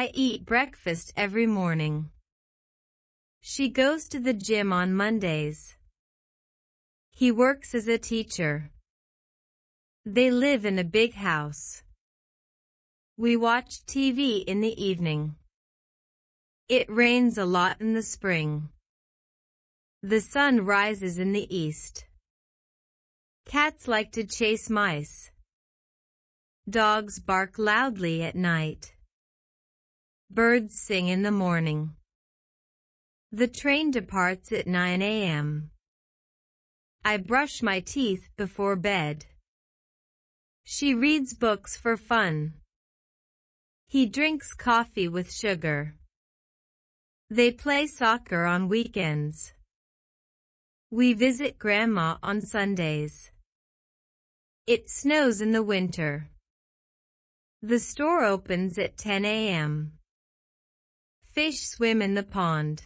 I eat breakfast every morning. She goes to the gym on Mondays. He works as a teacher. They live in a big house. We watch TV in the evening. It rains a lot in the spring. The sun rises in the east. Cats like to chase mice. Dogs bark loudly at night. Birds sing in the morning. The train departs at 9 a.m. I brush my teeth before bed. She reads books for fun. He drinks coffee with sugar. They play soccer on weekends. We visit Grandma on Sundays. It snows in the winter. The store opens at 10 a.m. Fish swim in the pond.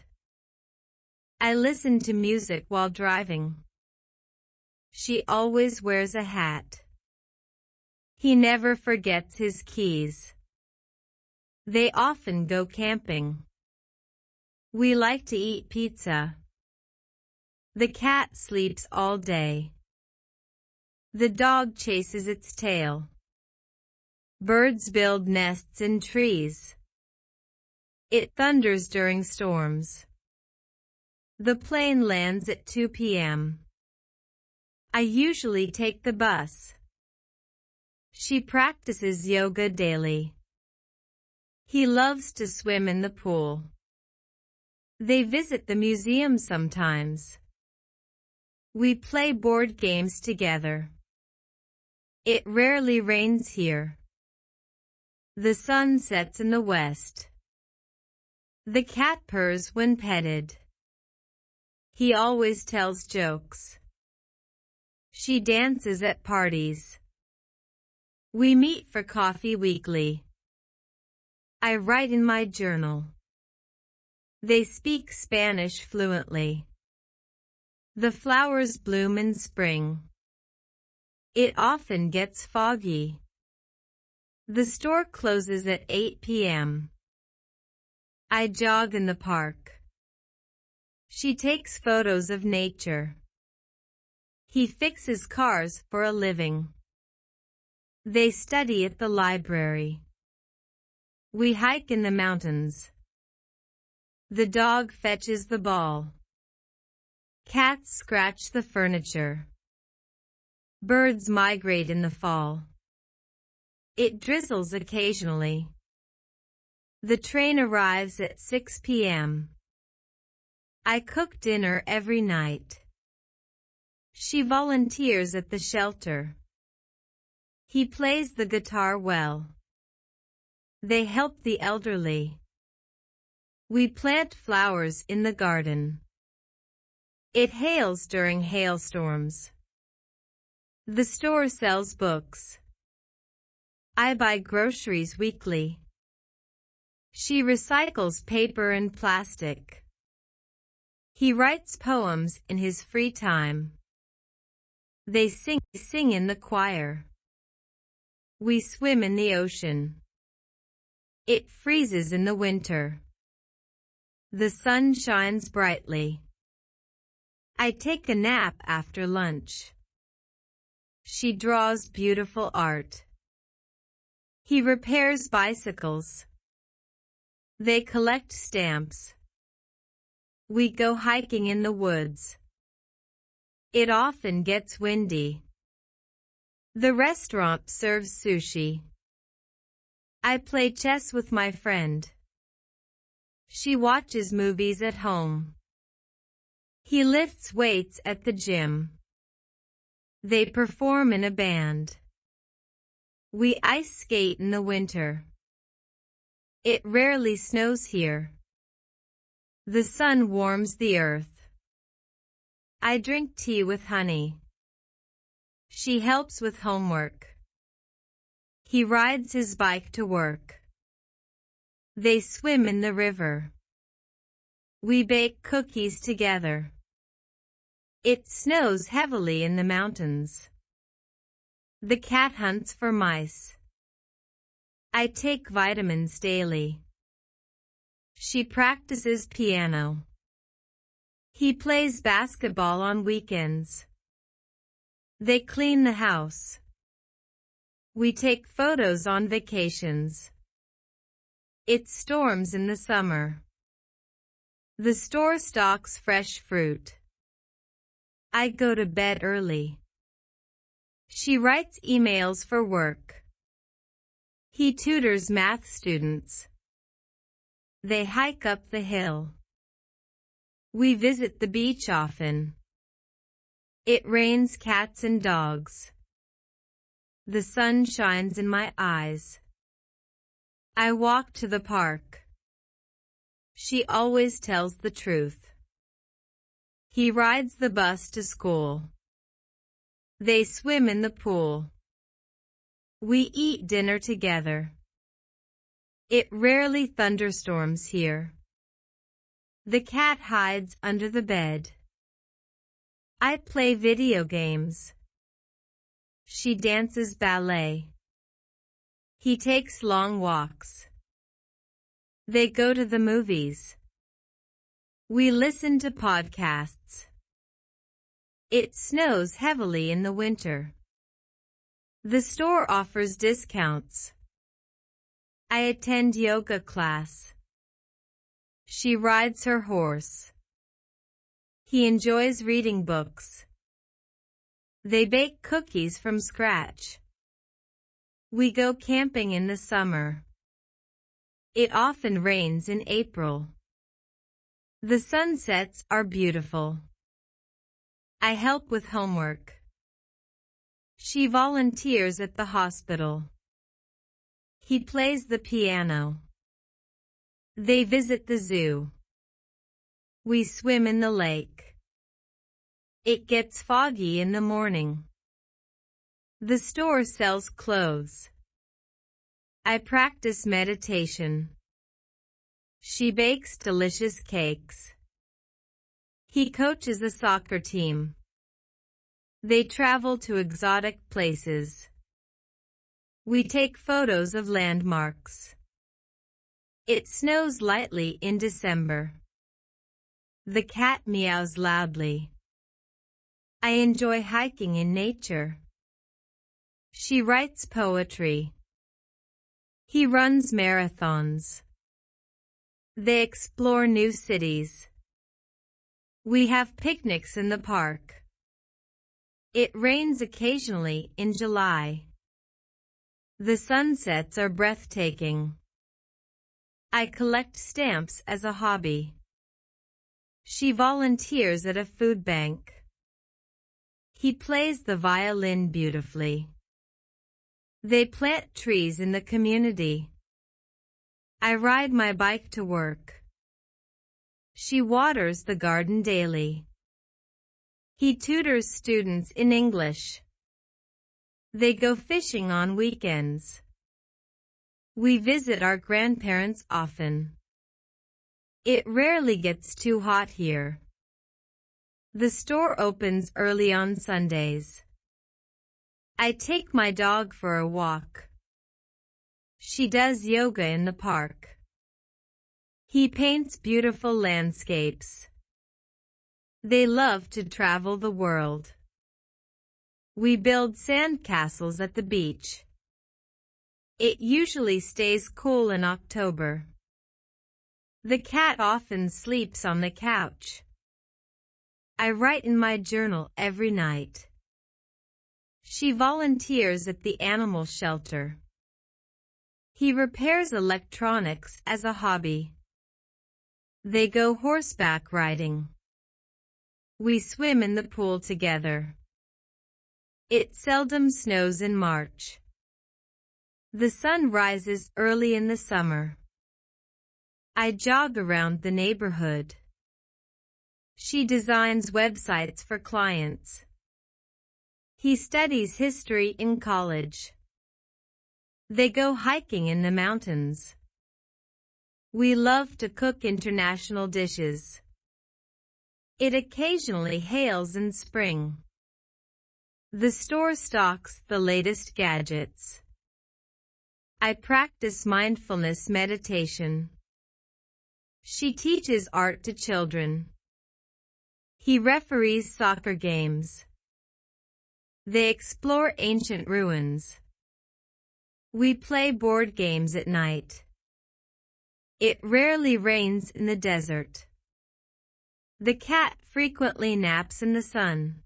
I listen to music while driving. She always wears a hat. He never forgets his keys. They often go camping. We like to eat pizza. The cat sleeps all day. The dog chases its tail. Birds build nests in trees. It thunders during storms. The plane lands at 2 p.m. I usually take the bus. She practices yoga daily. He loves to swim in the pool. They visit the museum sometimes. We play board games together. It rarely rains here. The sun sets in the west. The cat purrs when petted. He always tells jokes. She dances at parties. We meet for coffee weekly. I write in my journal. They speak Spanish fluently. The flowers bloom in spring. It often gets foggy. The store closes at 8 p.m. I jog in the park. She takes photos of nature. He fixes cars for a living. They study at the library. We hike in the mountains. The dog fetches the ball. Cats scratch the furniture. Birds migrate in the fall. It drizzles occasionally. The train arrives at 6 p.m. I cook dinner every night. She volunteers at the shelter. He plays the guitar well. They help the elderly. We plant flowers in the garden. It hails during hailstorms. The store sells books. I buy groceries weekly. She recycles paper and plastic. He writes poems in his free time. They sing in the choir. We swim in the ocean. It freezes in the winter. The sun shines brightly. I take a nap after lunch. She draws beautiful art. He repairs bicycles. They collect stamps. We go hiking in the woods. It often gets windy. The restaurant serves sushi. I play chess with my friend. She watches movies at home. He lifts weights at the gym. They perform in a band. We ice skate in the winter. It rarely snows here. The sun warms the earth. I drink tea with honey. She helps with homework. He rides his bike to work. They swim in the river. We bake cookies together. It snows heavily in the mountains. The cat hunts for mice. I take vitamins daily. She practices piano. He plays basketball on weekends. They clean the house. We take photos on vacations. It storms in the summer. The store stocks fresh fruit. I go to bed early. She writes emails for work. He tutors math students. They hike up the hill. We visit the beach often. It rains cats and dogs. The sun shines in my eyes. I walk to the park. She always tells the truth. He rides the bus to school. They swim in the pool. We eat dinner together. It rarely thunderstorms here. The cat hides under the bed. I play video games. She dances ballet. He takes long walks. They go to the movies. We listen to podcasts. It snows heavily in the winter. The store offers discounts. I attend yoga class. She rides her horse. He enjoys reading books. They bake cookies from scratch. We go camping in the summer. It often rains in April. The sunsets are beautiful. I help with homework. She volunteers at the hospital. He plays the piano. They visit the zoo. We swim in the lake. It gets foggy in the morning. The store sells clothes. I practice meditation. She bakes delicious cakes. He coaches a soccer team. They travel to exotic places. We take photos of landmarks. It snows lightly in December. The cat meows loudly. I enjoy hiking in nature. She writes poetry. He runs marathons. They explore new cities. We have picnics in the park. It rains occasionally in July. The sunsets are breathtaking. I collect stamps as a hobby. She volunteers at a food bank. He plays the violin beautifully. They plant trees in the community. I ride my bike to work. She waters the garden daily. He tutors students in English. They go fishing on weekends. We visit our grandparents often. It rarely gets too hot here. The store opens early on Sundays. I take my dog for a walk. She does yoga in the park. He paints beautiful landscapes. They love to travel the world. We build sand castles at the beach. It usually stays cool in October. The cat often sleeps on the couch. I write in my journal every night. She volunteers at the animal shelter. He repairs electronics as a hobby. They go horseback riding. We swim in the pool together. It seldom snows in March. The sun rises early in the summer. I jog around the neighborhood. She designs websites for clients. He studies history in college. They go hiking in the mountains. We love to cook international dishes. It occasionally hails in spring. The store stocks the latest gadgets. I practice mindfulness meditation. She teaches art to children. He referees soccer games. They explore ancient ruins. We play board games at night. It rarely rains in the desert. The cat frequently naps in the sun.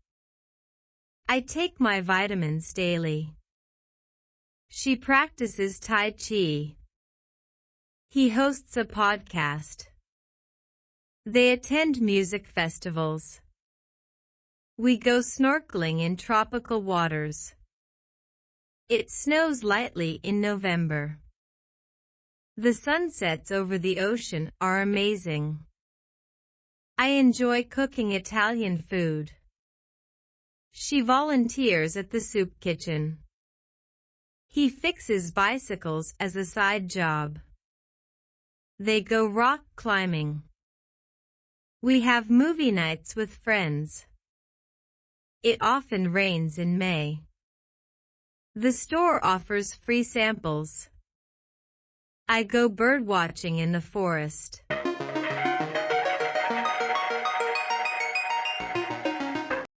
I take my vitamins daily. She practices Tai Chi. He hosts a podcast. They attend music festivals. We go snorkeling in tropical waters. It snows lightly in November. The sunsets over the ocean are amazing. I enjoy cooking Italian food. She volunteers at the soup kitchen. He fixes bicycles as a side job. They go rock climbing. We have movie nights with friends. It often rains in May. The store offers free samples. I go bird watching in the forest.